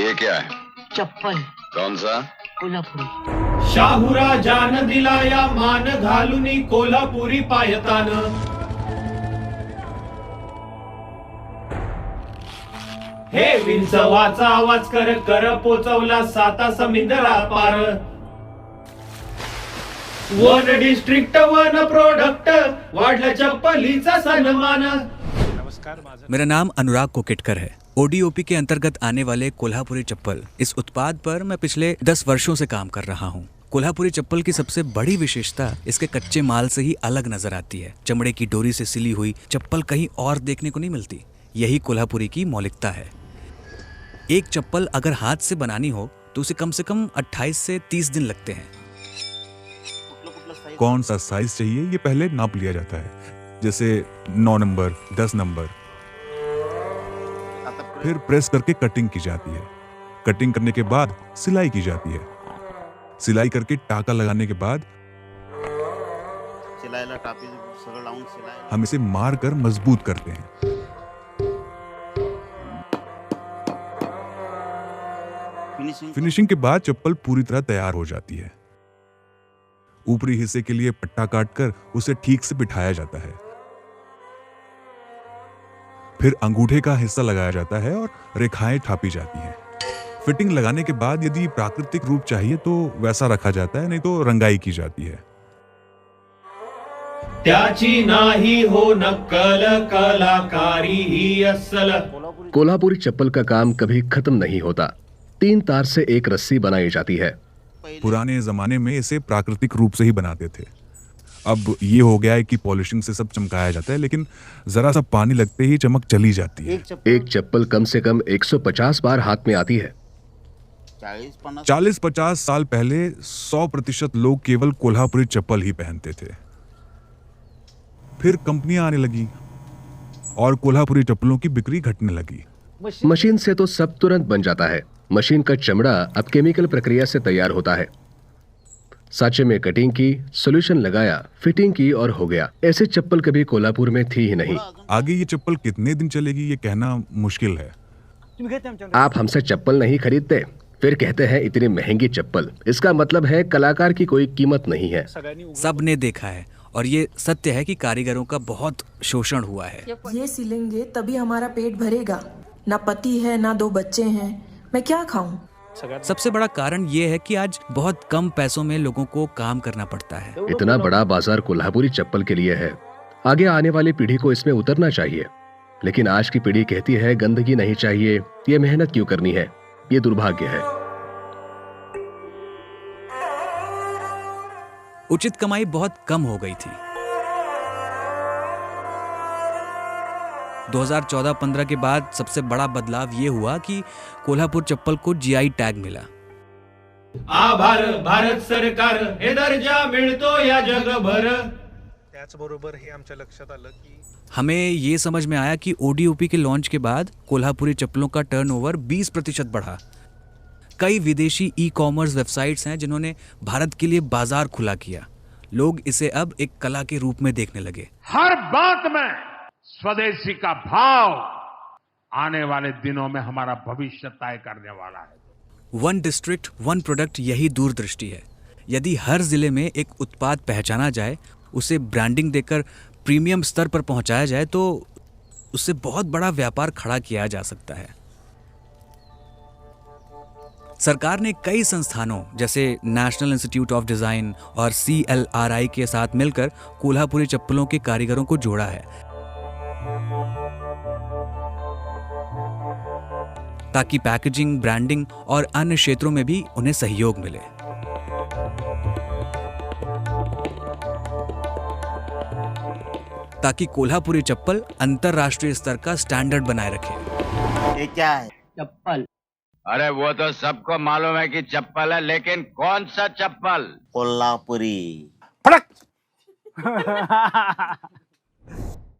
ये क्या है? चप्पल। कौन सा? कोल्हापुरी। शाहूराजान दिलाया मान घालुनी कोल्हापुरी पायतान. हे विंचवाचा आवाज कर कर पोचवला साता समुद्रा पार. वन डिस्ट्रिक्ट वन प्रोडक्ट वाढला चप्पलीचा सन्मान. मेरा नाम अनुराग कोकेटकर है. ओडीओपी के अंतर्गत आने वाले कोल्हापुरी चप्पल, इस उत्पाद पर मैं पिछले 10 वर्षों से काम कर रहा हूँ. कोल्हापुरी चप्पल की सबसे बड़ी विशेषता इसके कच्चे माल से ही अलग नजर आती है. चमड़े की डोरी से सिली हुई चप्पल कहीं और देखने को नहीं मिलती. यही कोल्हापुरी की मौलिकता है. एक चप्पल अगर हाथ से बनानी हो तो उसे कम से कम 28 से 30 दिन लगते हैं. कौन सा साइज चाहिए ये पहले नाप लिया जाता है, जैसे 9 नंबर, 10 नंबर. फिर प्रेस करके कटिंग की जाती है. कटिंग करने के बाद सिलाई की जाती है. सिलाई करके टाका लगाने के बाद हम इसे मार कर मजबूत करते हैं. फिनिशिंग के बाद चप्पल पूरी तरह तैयार हो जाती है. ऊपरी हिस्से के लिए पट्टा काटकर उसे ठीक से बिठाया जाता है. फिर अंगूठे का हिस्सा लगाया जाता है और रेखाएं छापी जाती हैं. फिटिंग लगाने के बाद यदि प्राकृतिक रूप चाहिए तो वैसा रखा जाता है, नहीं तो रंगाई की जाती है. त्याची नाही हो नक्कल कलाकारी ही असल. कोल्हापुरी चप्पल का काम कभी खत्म नहीं होता. 3 तार से एक रस्सी बनाई जाती है. पुराने जमाने में इसे प्राकृतिक रूप से ही बनाते थे. अब ये हो गया है कि पॉलिशिंग से सब चमकाया जाता है, लेकिन जरा सा पानी लगते ही चमक चली जाती है. एक चप्पल कम से कम 150 बार हाथ में आती है. 40-50 साल पहले 100% लोग केवल कोल्हापुरी चप्पल ही पहनते थे. फिर कंपनियां आने लगी और कोल्हापुरी चप्पलों की बिक्री घटने लगी. मशीन से तो सब तुरंत बन जाता है. मशीन का चमड़ा अब केमिकल प्रक्रिया से तैयार होता है. सांचे में कटिंग की, सॉल्यूशन लगाया, फिटिंग की और हो गया. ऐसे चप्पल कभी कोल्हापुर में थी ही नहीं. आगे ये चप्पल कितने दिन चलेगी ये कहना मुश्किल है. आप हमसे चप्पल नहीं खरीदते, फिर कहते हैं इतनी महंगी चप्पल. इसका मतलब है कलाकार की कोई कीमत नहीं है. सबने देखा है और ये सत्य है कि कारीगरों का बहुत शोषण हुआ है. ये सिलेंगे तभी हमारा पेट भरेगा. ना पति है ना 2 बच्चे हैं, मैं क्या खाऊं? सबसे बड़ा कारण ये है कि आज बहुत कम पैसों में लोगों को काम करना पड़ता है. इतना बड़ा बाजार कोल्हापुरी चप्पल के लिए है. आगे आने वाली पीढ़ी को इसमें उतरना चाहिए, लेकिन आज की पीढ़ी कहती है गंदगी नहीं चाहिए, ये मेहनत क्यों करनी है. ये दुर्भाग्य है. उचित कमाई बहुत कम हो गई थी. 2014-15 के बाद सबसे बड़ा बदलाव ये हुआ कि कोल्हापुर चप्पल को जीआई टैग मिला. आभार भारत सरकार, हे दर्जा मिळतो या जगभर. त्याचबरोबर हे आमच्या लक्षात आलं की हमें ये समझ में आया कि ओडीओपी के लॉन्च के बाद कोल्हापुरी चप्पलों का टर्नओवर 20% बढ़ा. कई विदेशी ई-कॉमर्स वेबसाइट्स हैं जिन्होंने भारत के लिए बाजार खुला किया. लोग इसे अब एक कला के रूप में देखने लगे. हर बात में स्वदेशी का भाव आने वाले दिनों में हमारा भविष्य तय करने वाला है. वन डिस्ट्रिक्ट वन प्रोडक्ट, यही दूरदृष्टि है. यदि हर जिले में एक उत्पाद पहचाना जाए, उसे ब्रांडिंग देकर प्रीमियम स्तर पर पहुंचाया जाए तो उससे बहुत बड़ा व्यापार खड़ा किया जा सकता है. सरकार ने कई संस्थानों जैसे नेशनल इंस्टीट्यूट ऑफ डिजाइन और CLRI के साथ मिलकर कोल्हापुरी चप्पलों के कारीगरों को जोड़ा है, ताकि पैकेजिंग, ब्रांडिंग और अन्य क्षेत्रों में भी उन्हें सहयोग मिले. ताकि कोल्हापुरी चप्पल अंतरराष्ट्रीय स्तर का स्टैंडर्ड बनाए रखे. ये क्या है? चप्पल. अरे वो तो सबको मालूम है कि चप्पल है, लेकिन कौन सा चप्पल? कोल्हापुरी.